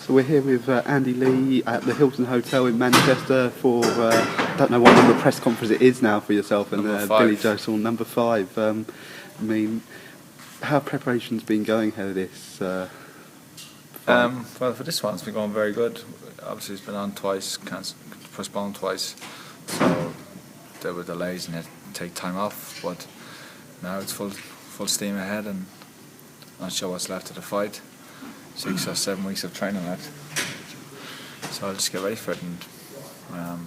So we're here with Andy Lee at the Hilton Hotel in Manchester for, I don't know what number press conference it is now for yourself and Billy Joe Saunders, number 5. I mean, how have preparations been going ahead of this? Well, for this one, it's been going very good. Obviously, it's been on twice, postponed twice, so there were delays and had to take time off. But now it's full steam ahead, and not sure what's left of the fight. 6 or 7 weeks of training left, so I'll just get ready for it and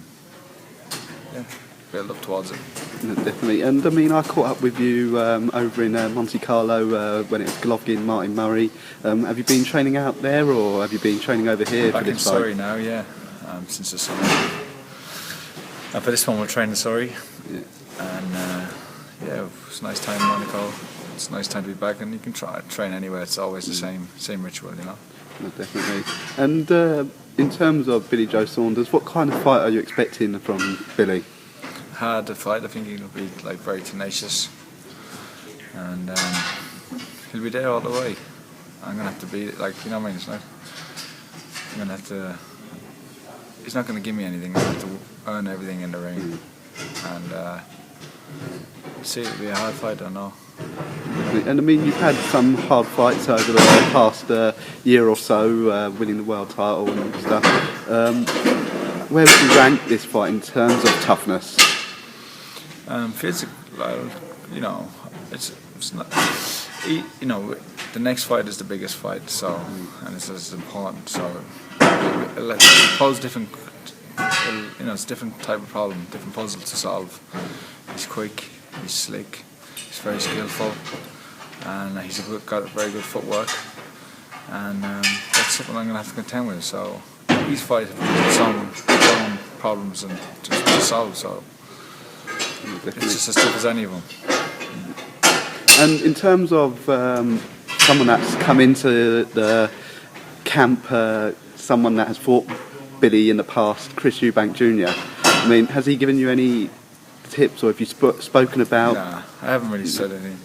build up towards it. No, definitely. And I mean, I caught up with you over in Monte Carlo when it was Golovkin, Martin Murray. Have you been training out there, or have you been training over here Back for this in fight? Surrey now, yeah, since the summer. And for this one, we're training in Surrey, and it's a nice time in Monaco. It's a nice time to be back, and you can train anywhere. It's always the same ritual, you know. No, definitely. And in terms of Billy Joe Saunders, what kind of fight are you expecting from Billy? Hard to fight. I think he'll be very tenacious, and he'll be there all the way. I'm gonna have to be you know what I mean. I'm gonna have to. He's not gonna give me anything. I have to earn everything in the ring, and see, it'll be a hard fight. I know. And I mean, you've had some hard fights over the past year or so, winning the world title and stuff. Where would you rank this fight in terms of toughness? Physical, you know, it's not. You know, the next fight is the biggest fight, so and it's important. So it poses different. You know, it's a different type of problem, different puzzle to solve. He's quick, he's slick, he's very skillful, and he's got very good footwork, and that's something I'm going to have to contend with. So each fight has its own problems and to solve. So it's just as tough as any of them. And in terms of someone that's come into the camp, someone that has fought Billy in the past, Chris Eubank Jr., I mean, has he given you any tips, or have you spoken about? Nah, I haven't really said anything.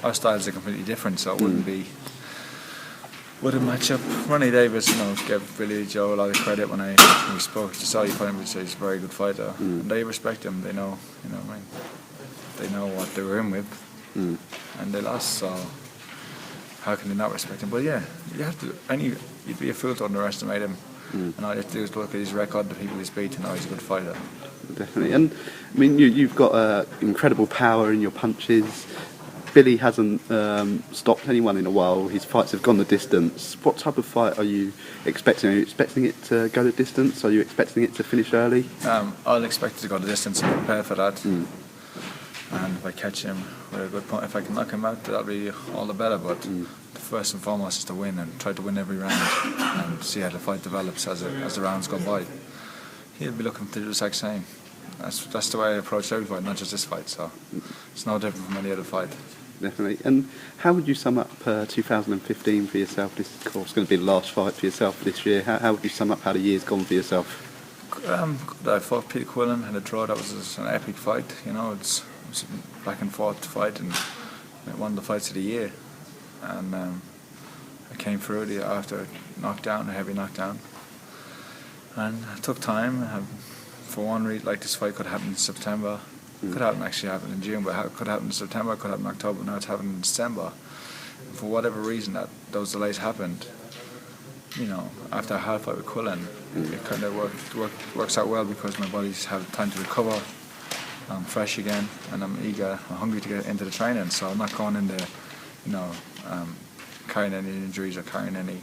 Our styles are completely different, so it wouldn't match up. Ronnie Davis, you know, gave Billy Joe a lot of credit when we spoke. Just saw you put him, he's a very good fighter, and they respect him. They know, you know what I mean. They know what they were in with, and they lost. So how can they not respect him? But yeah, you have to. You'd be a fool to underestimate him. And all you have to do is look at his record, the people he's beaten. He's a good fighter. Definitely. And I mean, you've got incredible power in your punches. Billy hasn't stopped anyone in a while. His fights have gone the distance. What type of fight are you expecting? Are you expecting it to go the distance? Are you expecting it to finish early? I'll expect it to go the distance and prepare for that. And if I catch him with a good point, if I can knock him out, that'll be all the better. But first and foremost is to win, and try to win every round and see how the fight develops as the rounds go by. He'll be looking to do the exact same. That's the way I approach every fight, not just this fight. So it's no different from any other fight. Definitely. And how would you sum up 2015 for yourself? This is, of course, going to be the last fight for yourself this year. How would you sum up how the year's gone for yourself? I fought Peter Quillen, had a draw. That was an epic fight. You know, it was a back and forth fight, and one of the fights of the year. And I came through after a heavy knockdown, and it took time. For one reason, this fight could happen in September, could happen in June, but it could happen in September, could happen in October. Now it's happening in December. And for whatever reason, those delays happened. You know, after a hard fight with Quillen, it kind of works out well because my body's had time to recover. I'm fresh again, and I'm hungry to get into the training. So I'm not going in there, you know, carrying any injuries or carrying any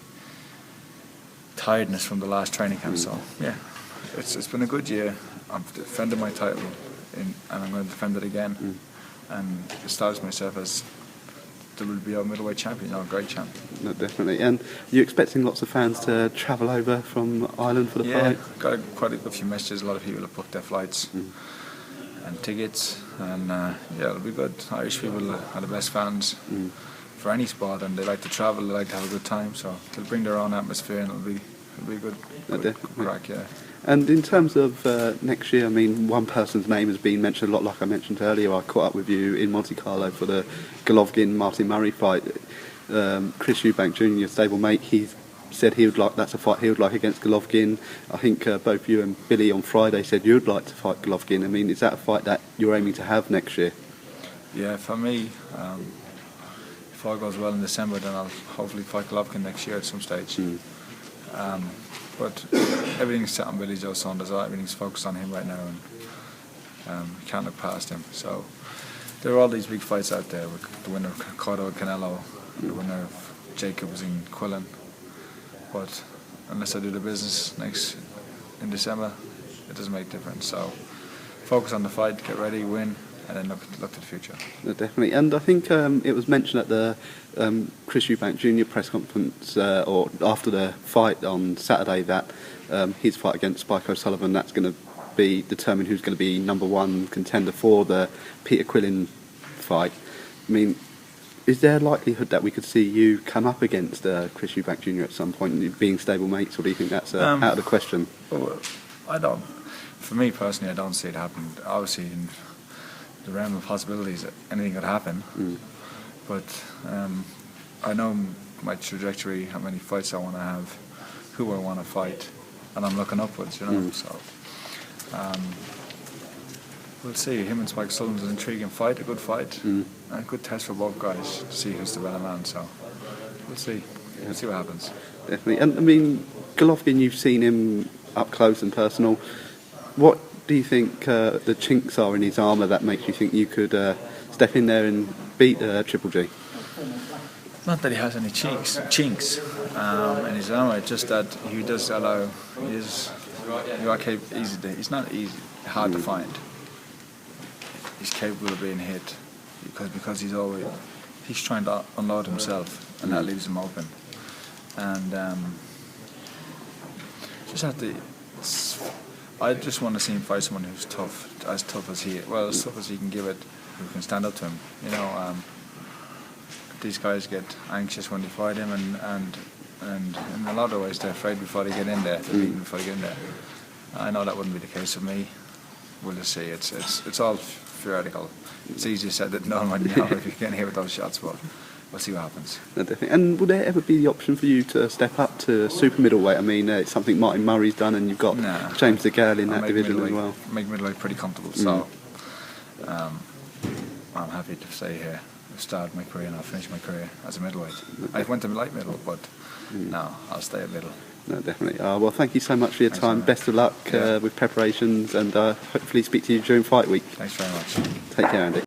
tiredness from the last training camp. So yeah, it's been a good year. I've defended my title, and I'm going to defend it again, and establish myself as the WBO middleweight champion, a great champion. No, definitely. And you're expecting lots of fans to travel over from Ireland for the fight? Yeah, got quite a few messages. A lot of people have booked their flights and tickets, and it'll be good. Irish people are the best fans for any sport, and they like to travel, they like to have a good time, so they'll bring their own atmosphere, and it'll be a good crack, yeah. And in terms of next year, I mean, one person's name has been mentioned a lot, like I mentioned earlier. I caught up with you in Monte Carlo for the Golovkin-Martin Murray fight. Chris Eubank Jr., your stablemate, he's said that's a fight he would like against Golovkin. I think both you and Billy on Friday said you'd like to fight Golovkin. I mean, is that a fight that you're aiming to have next year? Yeah, for me, if all goes well in December, then I'll hopefully fight Golovkin next year at some stage. But everything's set on Billy Joe Saunders. Everything's focused on him right now, and you can't look past him. So there are all these big fights out there with the winner of Cotto and Canelo, the winner of Jacobs and Quillen. But unless I do the business in December, it doesn't make a difference. So focus on the fight, get ready, win, and then look to the future. No, definitely. And I think it was mentioned at the Chris Eubank Jr. press conference, or after the fight on Saturday, that his fight against Spike O'Sullivan, that's going to determine who's going to be number one contender for the Peter Quillen fight. I mean, is there a likelihood that we could see you come up against Chris Eubank Jr. at some point, being stable mates, or do you think that's out of the question? Well, I don't. For me personally, I don't see it happening. Obviously, in the realm of possibilities, anything could happen. But I know my trajectory, how many fights I want to have, who I want to fight, and I'm looking upwards, you know. So we'll see. Him and Spike Sullivan's an intriguing fight, a good fight, and a good test for both guys to see who's the better man. So we'll see. We'll see what happens. Definitely. And I mean, Golovkin, you've seen him up close and personal. What do you think the chinks are in his armour that makes you think you could step in there and beat Triple G? Not that he has any chinks in his armour, just that he does allow. He's not hard to find. He's capable of being hit because he's trying to unload himself, and that leaves him open. And I just want to see him fight someone who's tough, as tough as he can give it, who can stand up to him. You know, these guys get anxious when they fight him, and in a lot of ways they're afraid before they get in there. They're beaten before they get in there. I know that wouldn't be the case with me. We'll just see. It's all theoretical. It's easier said than done when you know if you get hit with those shots, but we'll see what happens. No, definitely. And will there ever be the option for you to step up to super middleweight? I mean, it's something Martin Murray's done, and you've got James DeGale in that division as well. Make middleweight pretty comfortable, so I'm happy to stay here. I've started my career and I'll finish my career as a middleweight. I went to light middle, but no, I'll stay at middle. No, definitely. Well, thank you so much for your time. Best of luck with preparations, and hopefully speak to you during fight week. Thanks very much. Take care, Andy.